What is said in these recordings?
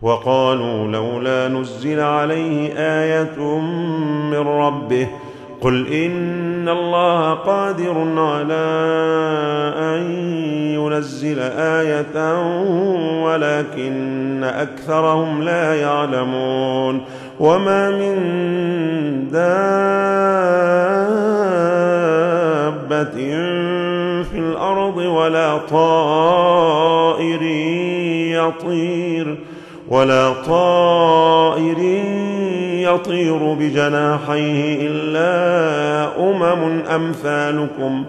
وقالوا لولا نزل عليه آية من ربه قل إن الله قادر على أن ينزل آية ولكن أكثرهم لا يعلمون وما من دابة في الأرض ولا طائر يطير بجناحيه إلا أمثالكم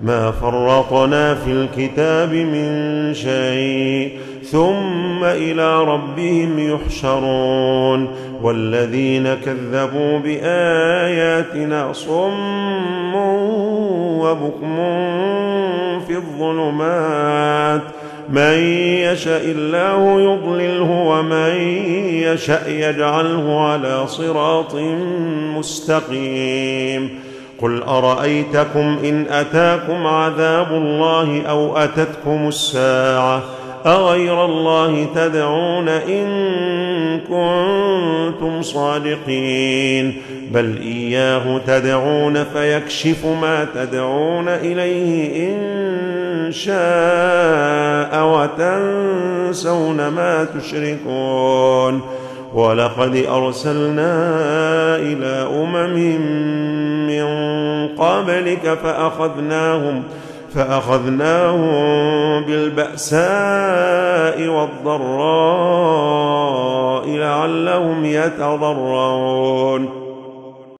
ما فرطنا في الكتاب من شيء ثم إلى ربهم يحشرون والذين كذبوا بآياتنا صم وبكم في الظلمات من يشاء الله يضلله ومن يشاء يجعله على صراط مستقيم قل أرأيتكم إن أتاكم عذاب الله أو أتتكم الساعة أغير الله تدعون إن كنتم صادقين بل إياه تدعون فيكشف ما تدعون إليه إن شاء وتنسون ما تشركون ولقد أرسلنا إلى من قبلك فأخذناهم بالبأساء والضراء لعلهم يتضرعون